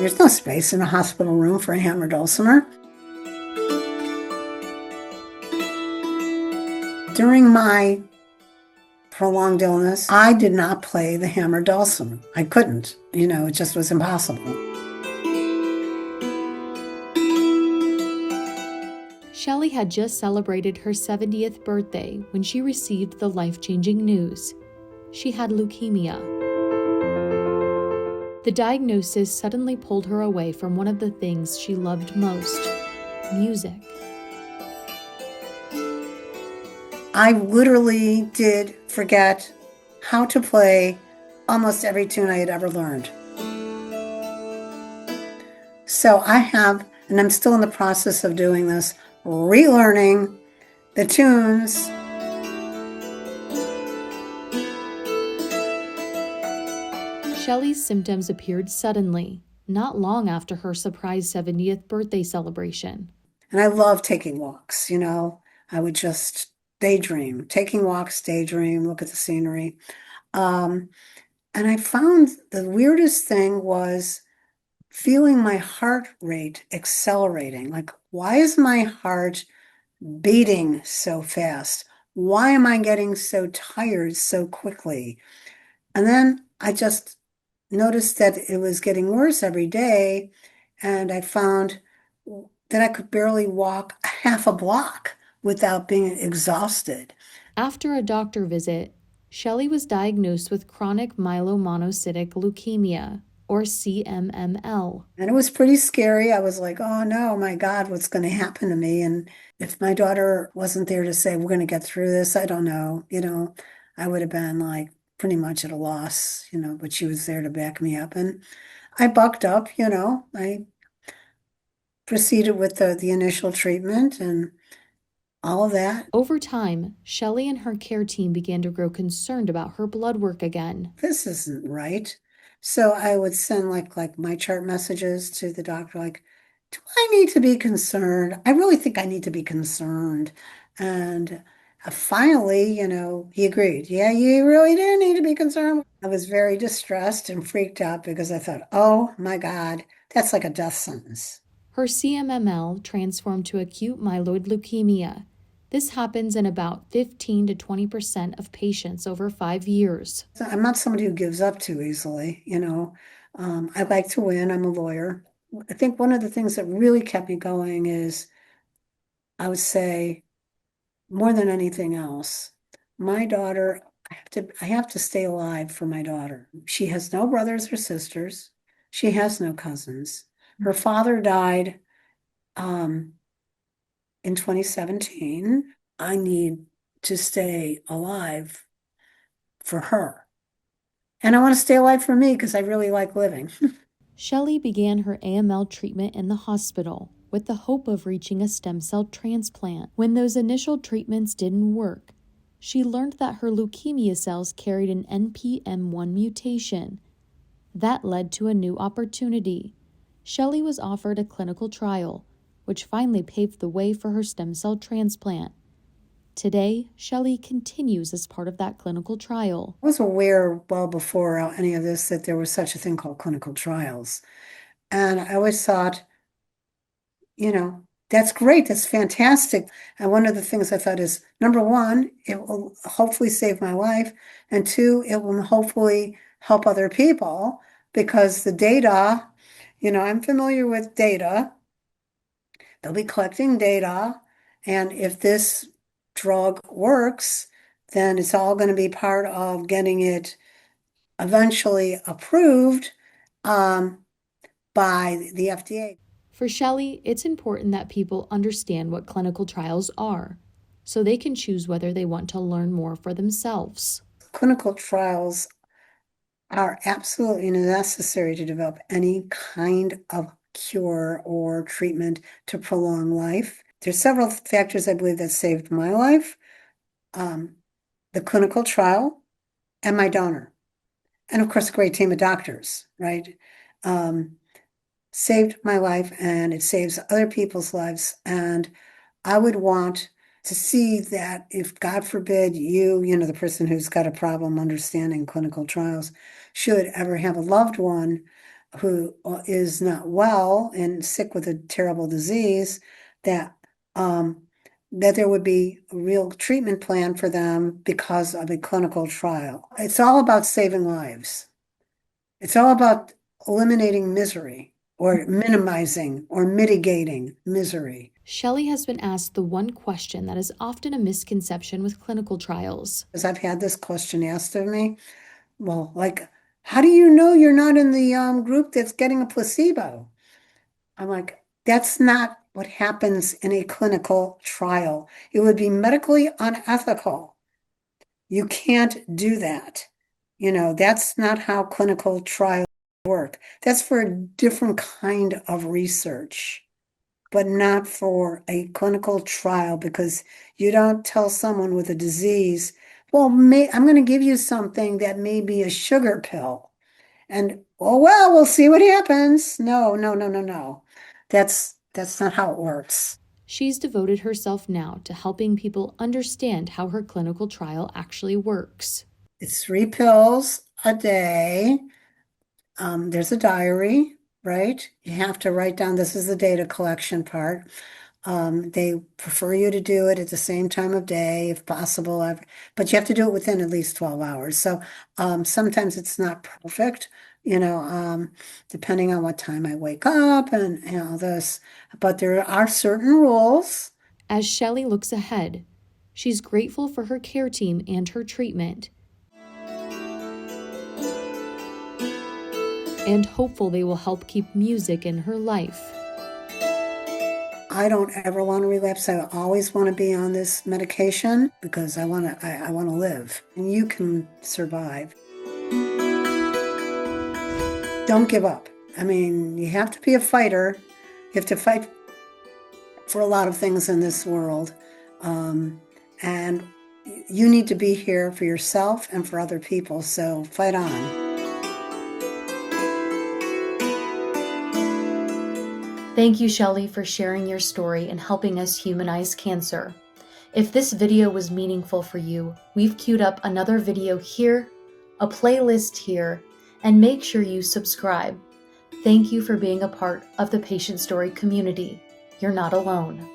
There's no space in a hospital room for a hammer dulcimer. During my prolonged illness, I did not play the hammer dulcimer. I couldn't, it just was impossible. Shelley had just celebrated her 70th birthday when she received the life-changing news. She had leukemia. The diagnosis suddenly pulled her away from one of the things she loved most, music. I literally did forget how to play almost every tune I had ever learned. So I have, and I'm still in the process of doing this, relearning the tunes. Shelley's symptoms appeared suddenly, not long after her surprise 70th birthday celebration. And I love taking walks, I would just daydream, taking walks, daydream, look at the scenery. And I found the weirdest thing was feeling my heart rate accelerating. Like, why is my heart beating so fast? Why am I getting so tired so quickly? And then I just noticed that it was getting worse every day. And I found that I could barely walk half a block without being exhausted. After a doctor visit, Shelley was diagnosed with chronic myelomonocytic leukemia, or CMML. And it was pretty scary. I was like, oh no, my God, what's going to happen to me? And if my daughter wasn't there to say, we're going to get through this, I don't know, I would have been like pretty much at a loss, but she was there to back me up. And I bucked up, I proceeded with the initial treatment and all of that. Over time, Shelley and her care team began to grow concerned about her blood work again. This isn't right. So I would send like my chart messages to the doctor, like, do I need to be concerned? I really think I need to be concerned. And finally, he agreed. Yeah, you really do need to be concerned. I was very distressed and freaked out because I thought, oh my God, that's like a death sentence. Her CMML transformed to acute myeloid leukemia. This happens in about 15 to 20% of patients over 5 years. I'm not somebody who gives up too easily, I like to win. I'm a lawyer. I think one of the things that really kept me going is, I would say, more than anything else, my daughter, I have to stay alive for my daughter. She has no brothers or sisters. She has no cousins. Her father died in 2017. I need to stay alive for her. And I want to stay alive for me because I really like living. Shelley began her AML treatment in the hospital with the hope of reaching a stem cell transplant. When those initial treatments didn't work, she learned that her leukemia cells carried an NPM1 mutation. That led to a new opportunity. Shelley was offered a clinical trial, which finally paved the way for her stem cell transplant. Today, Shelley continues as part of that clinical trial. I was aware well before any of this that there was such a thing called clinical trials. And I always thought, that's great. That's fantastic. And one of the things I thought is, number one, it will hopefully save my life. And two, it will hopefully help other people because the data, I'm familiar with data. They'll be collecting data. And if this drug works, then it's all going to be part of getting it eventually approved by the FDA. For Shelley, it's important that people understand what clinical trials are, so they can choose whether they want to learn more for themselves. Clinical trials are absolutely necessary to develop any kind of cure or treatment to prolong life. There's several factors I believe that saved my life. The clinical trial and my donor. And of course, a great team of doctors, right? Saved my life and it saves other people's lives. And I would want to see that if, God forbid, the person who's got a problem understanding clinical trials, should ever have a loved one who is not well and sick with a terrible disease, that that there would be a real treatment plan for them because of a clinical trial. It's all about saving lives. It's all about eliminating misery or minimizing or mitigating misery. Shelley has been asked the one question that is often a misconception with clinical trials. Because I've had this question asked of me. Well, like, how do you know you're not in the group that's getting a placebo? I'm like, that's not what happens in a clinical trial. It would be medically unethical. You can't do that. That's not how clinical trials work. That's for a different kind of research, but not for a clinical trial, because you don't tell someone with a disease, well, I'm going to give you something that may be a sugar pill. And, oh, well, we'll see what happens. No, no, no, no, no. That's not how it works. She's devoted herself now to helping people understand how her clinical trial actually works. It's 3 pills a day. There's a diary, right? You have to write down, this is the data collection part. They prefer you to do it at the same time of day, if possible, but you have to do it within at least 12 hours. So sometimes it's not perfect, depending on what time I wake up and this, but there are certain rules. As Shelley looks ahead, she's grateful for her care team and her treatment, and hopeful they will help keep music in her life. I don't ever want to relapse. I always want to be on this medication because I want to live, and you can survive. Don't give up. I mean, you have to be a fighter. You have to fight for a lot of things in this world. And you need to be here for yourself and for other people. So fight on. Thank you, Shelley, for sharing your story and helping us humanize cancer. If this video was meaningful for you, we've queued up another video here, a playlist here, and make sure you subscribe. Thank you for being a part of the Patient Story community. You're not alone.